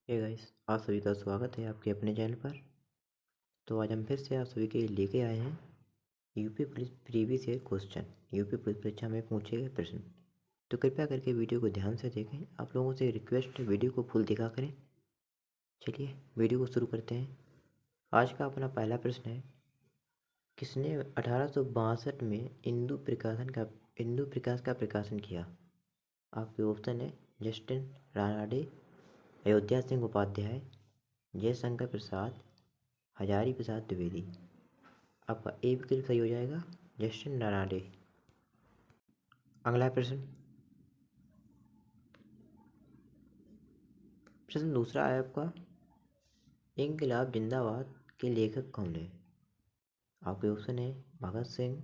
Hey guys, आप सभी का स्वागत है आपके अपने चैनल पर। तो आज हम फिर से आप सभी के लिए लेके आए हैं UP police previous year question, UP police परीक्षा में पूछे गए प्रश्न। तो कृपया करके वीडियो को ध्यान से देखें। आप लोगों से रिक्वेस्ट है, वीडियो को फुल दिखा करें। चलिए वीडियो को शुरू करते हैं। आज का अपना पहला प्रश्न है, किसने 1862 में इंदु प्रकाश का प्रकाशन किया? आपके ऑप्शन है जस्टिन रानाडे, अयोध्या सिंह उपाध्याय, जयशंकर प्रसाद, हजारी प्रसाद द्विवेदी। आपका ए विकल्प सही हो जाएगा, जस्टिन रानाडे। अगला प्रश्न प्रश्न दूसरा है आपका, इनकलाब जिंदाबाद के लेखक कौन है? आपके ऑप्शन है भगत सिंह,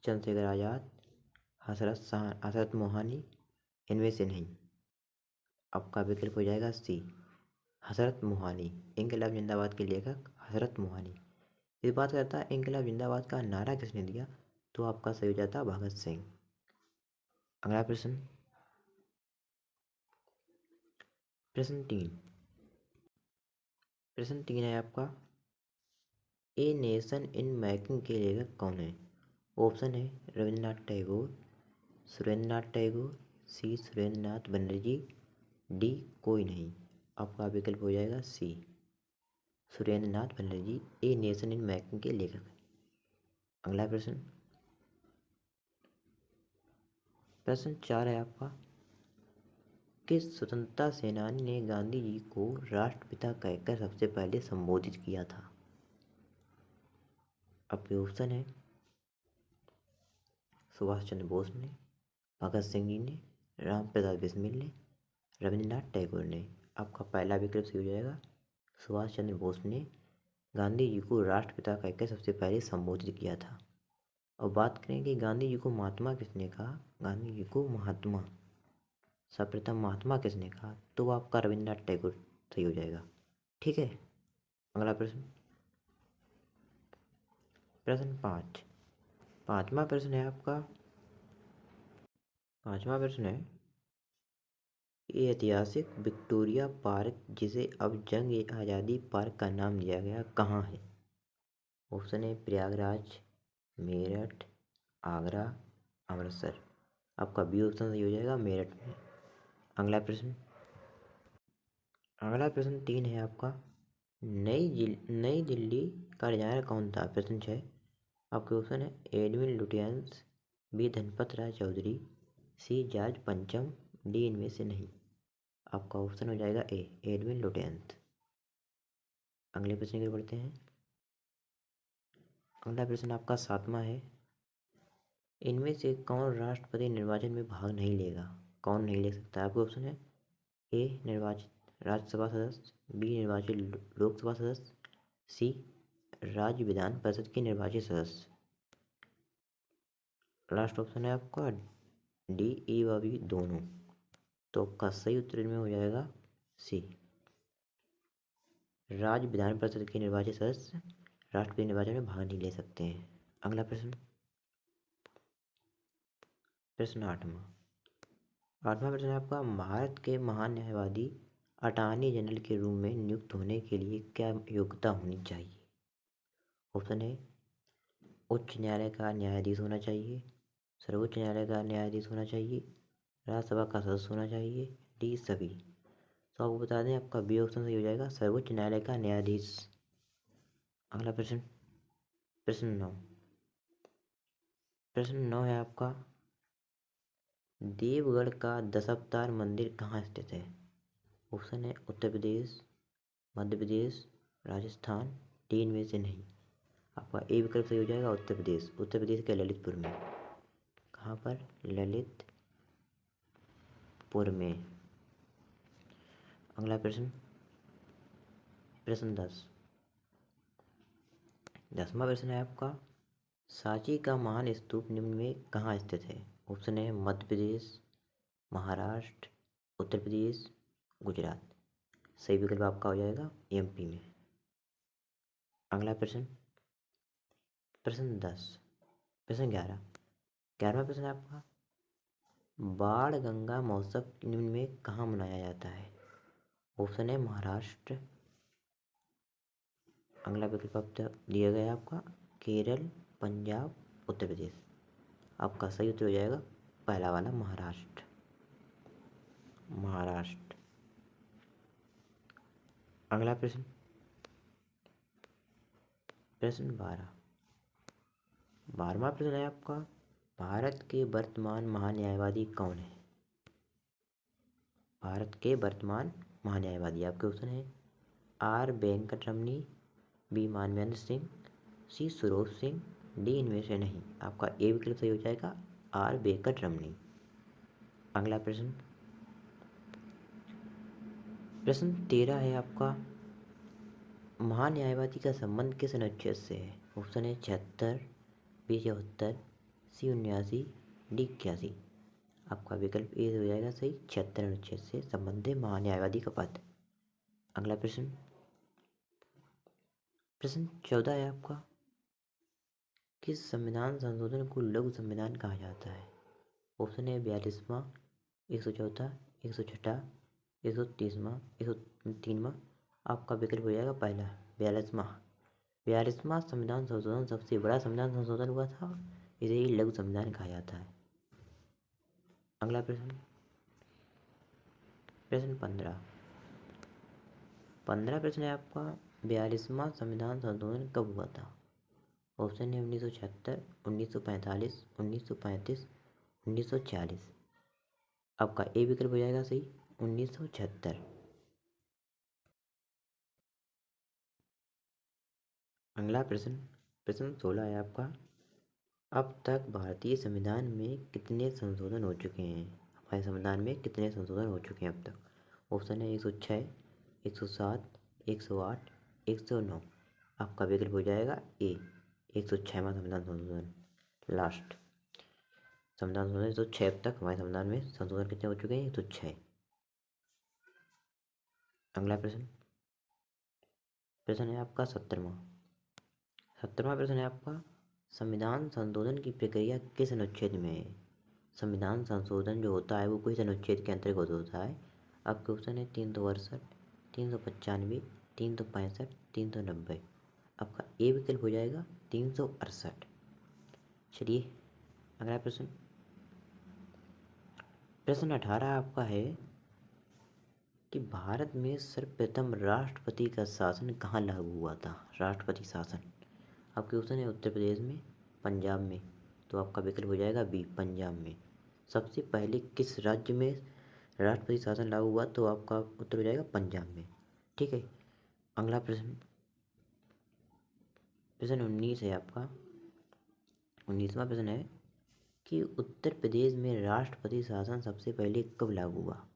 चंद्रशेखर आज़ाद, हजरत मोहानी, इनमें से नहीं। आपका विकल्प हो जाएगा सी, हजरत मोहानी। इनकलाब जिंदाबाद के लेखक हजरत मोहानी। इस बात करता है इनकलाब जिंदाबाद का नारा किसने दिया, तो आपका सही हो जाता भगत सिंह। अगला प्रश्न प्रश्न तीन प्रश्न तीन है आपका, ए नेशन इन मेकिंग के लेखक कौन है? ऑप्शन है रविंद्रनाथ टैगोर, सुरेंद्रनाथ टैगोर, सी सुरेंद्रनाथ बनर्जी, डी कोई नहीं। आपका विकल्प हो जाएगा C, Surendranath Banerjee a nation in making के लेखक हैं। अगला प्रश्न प्रश्न चार है आपका, किस स्वतंत्रता सेनानी ने गांधी जी को राष्ट्रपिता कहकर सबसे पहले संबोधित किया था? आपके ऑप्शन है सुभाष चंद्र बोस ने, भगत सिंह जी ने, राम प्रसाद बिस्मिल ने, रविंद्रनाथ टैगोर ने। आपका पहला विकल्प सही हो जाएगा, सुभाष चंद्र बोस ने गांधी जी को राष्ट्रपिता कहकर सबसे पहले संबोधित किया था। और बात करें कि गांधी जी को महात्मा किसने कहा, गांधी जी को महात्मा सर्वप्रथम महात्मा किसने कहा, तो आपका रविंद्रनाथ टैगोर सही हो जाएगा। ठीक है। अगला प्रश्न प्रश्न पाँचवा प्रश्न है आपका, पाँचवा प्रश्न है, ये ऐतिहासिक विक्टोरिया पार्क जिसे अब जंग आज़ादी पार्क का नाम दिया गया कहाँ है? ऑप्शन है प्रयागराज, मेरठ, आगरा, अमृतसर। आपका बी ऑप्शन सही हो जाएगा, मेरठ में। अगला प्रश्न तीन है आपका, नई दिल्ली का डिजाइनर कौन था? प्रश्न 6। आपके ऑप्शन है एडविन लुटियंस, बी धनपत राय चौधरी, सी जॉर्ज पंचम, डी इनमें से नहीं। आपका ऑप्शन हो जाएगा ए, एडविन लुटियंस। अगले प्रश्न की बढ़ते हैं। अगला प्रश्न आपका सातवां है, इनमें से कौन राष्ट्रपति निर्वाचन में भाग नहीं लेगा? कौन नहीं ले सकता? आपके ऑप्शन है ए निर्वाचित राज्यसभा सदस्य, बी निर्वाचित लोकसभा सदस्य, सी राज्य विधान परिषद के निर्वाचित सदस्य। लास्ट ऑप्शन है आपका डी, ई व बी दोनों। तो आपका सही उत्तर में हो जाएगा सी, राज्य विधान परिषद के निर्वाचित सदस्य राष्ट्रपति निर्वाचन में भाग नहीं ले सकते हैं। अगला प्रश्न प्रश्न आठवां प्रश्न है आपका, भारत के महान न्यायवादी अटॉर्नी जनरल के रूप में नियुक्त होने के लिए क्या योग्यता होनी चाहिए? ऑप्शन है उच्च न्यायालय का न्यायाधीश होना चाहिए, सर्वोच्च न्यायालय का न्यायाधीश होना चाहिए, राज्यसभा का सदस्य होना चाहिए, डी सभी। तो आपको बता दें आपका बी ऑप्शन सही हो जाएगा, सर्वोच्च न्यायालय का न्यायाधीश। अगला प्रश्न प्रश्न नौ है आपका, देवगढ़ का दशावतार मंदिर कहाँ स्थित है? ऑप्शन है उत्तर प्रदेश, मध्य प्रदेश, राजस्थान, डी इनमें से नहीं। आपका ए विकल्प सही हो जाएगा, उत्तर प्रदेश। उत्तर प्रदेश के ललितपुर में। कहाँ पर? ललितपुर में। अगला प्रश्न प्रश्न 10वां प्रश्न है आपका, सांची का महान स्तूप निम्न में कहाँ स्थित है? ऑप्शन है मध्य प्रदेश, महाराष्ट्र, उत्तर प्रदेश, गुजरात। सही विकल्प आपका हो जाएगा एमपी में। अगला प्रश्न प्रश्न 11वां प्रश्न है आपका, बाण गंगा महोत्सव निम्न में कहाँ मनाया जाता है? ऑप्शन है महाराष्ट्र। अगला विकल्प अब तक दिया गया है आपका केरल, पंजाब, उत्तर प्रदेश। आपका सही उत्तर हो जाएगा पहला वाला महाराष्ट्र। महाराष्ट्र। अगला प्रश्न, प्रश्न 12वां प्रश्न है आपका भारत के वर्तमान महान्यायवादी कौन है? भारत के वर्तमान महान्यायवादी आपके ऑप्शन है R Venkataramani, B Manvendra Singh, C Suroj Singh, D इनमें से नहीं। आपका ए विकल्प सही हो जाएगा आर वेंकटरमणी। अगला प्रश्न, प्रश्न 13 है आपका महान्यायवादी का संबंध किस अनुच्छेद से है? ऑप्शन है 76, बी 74, सी 79, डी 81। आपका विकल्प ए हो जाएगा सही 76 अनुच्छेद से संबंधित महान्यायवादी का पद। अगला प्रश्न, प्रश्न 14 है आपका किस संविधान संशोधन को लघु संविधान कहा जाता है? ऑप्शन है 42वां, 104, 106, 130वां, 103वां। आपका विकल्प हो जाएगा पहला 42वां। 42वां संविधान संशोधन सबसे बड़ा संविधान संशोधन हुआ था, इसे ही लघु संविधान कहा जाता है। अगला प्रश्न, प्रश्न 15 प्रश्न है आपका 42वां संविधान संशोधन कब हुआ था? ऑप्शन है 1976, 1945, 1935, 1940। आपका ए विकल्प हो जाएगा सही 1976। अगला प्रश्न, प्रश्न 16 है आपका अब तक भारतीय संविधान में कितने संशोधन हो चुके हैं? हमारे संविधान में कितने संशोधन हो चुके हैं अब तक? ऑप्शन है 106, 107, 108, 109। आपका विकल्प हो जाएगा ए 106वां संविधान संशोधन। लास्ट संविधान संशोधन 106। अब तक हमारे संविधान में संशोधन कितने हो चुके हैं? 106। अगला प्रश्न, प्रश्न है आपका 17वां प्रश्न है आपका संविधान संशोधन की प्रक्रिया किस अनुच्छेद में है? संविधान संशोधन जो होता है वो किस अनुच्छेद के अंतर्गत होता है? आपके ऑप्शन है 368, 395, 365, 390। आपका ए विकल्प हो जाएगा 368। चलिए अगला प्रश्न, प्रश्न 18 आपका है कि भारत में सर्वप्रथम राष्ट्रपति का शासन कहाँ लागू हुआ था? राष्ट्रपति शासन आपके ऑप्शन है उत्तर प्रदेश में, पंजाब में। तो आपका विकल्प हो जाएगा बी पंजाब में। सबसे पहले किस राज्य में राष्ट्रपति शासन लागू हुआ? तो आपका उत्तर हो जाएगा पंजाब में। ठीक है। अगला प्रश्न, प्रश्न 19 है आपका 19वां प्रश्न है कि उत्तर प्रदेश में राष्ट्रपति शासन सबसे पहले कब लागू हुआ?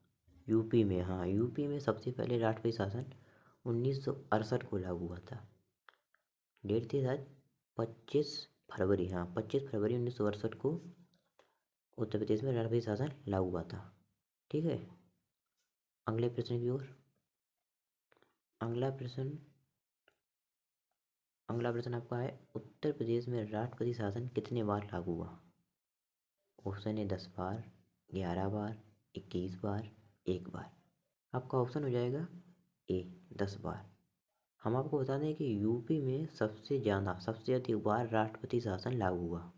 यूपी में। हाँ, यूपी में सबसे पहले राष्ट्रपति शासन 1968 को लागू हुआ था। डेट थी शायद 25 फरवरी। हाँ, 25 फरवरी 1968 को उत्तर प्रदेश में राष्ट्रपति शासन लागू हुआ था। ठीक है। अगले प्रश्न की ओर। अगला प्रश्न आपका है उत्तर प्रदेश में राष्ट्रपति शासन कितने बार लागू हुआ? ऑप्शन है 10 बार, 11 बार, 21 बार, 1 बार। आपका ऑप्शन हो जाएगा ए 10 बार। हम आपको बता दें कि यूपी में सबसे अधिक बार राष्ट्रपति शासन लागू हुआ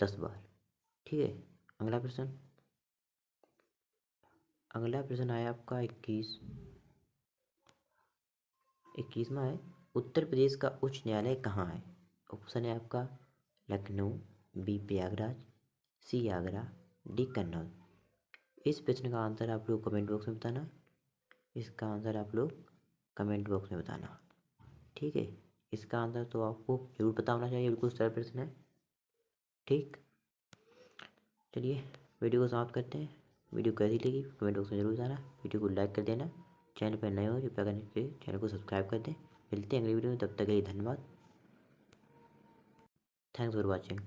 10 बार। ठीक है। अगला प्रश्न आया आपका 21वां है उत्तर प्रदेश का उच्च न्यायालय कहाँ है? ऑप्शन है आपका लखनऊ, बी प्रयागराज, सी आगरा, डी कन्नौज। इस प्रश्न का आंसर आप लोग कमेंट बॉक्स में बताना। इसका आंसर आप लोग कमेंट बॉक्स में बताना। ठीक है। इसका आंसर तो आपको जरूर पता होना चाहिए, बिल्कुल सरल प्रश्न है। ठीक, चलिए वीडियो को समाप्त करते हैं। वीडियो कैसी लगी कमेंट बॉक्स में जरूर बताना। वीडियो को लाइक कर देना। चैनल पर नए हो कृपया करके चैनल को सब्सक्राइब कर दें। मिलते हैं अगली वीडियो में, तब तक के लिए धन्यवाद। Thanks for watching.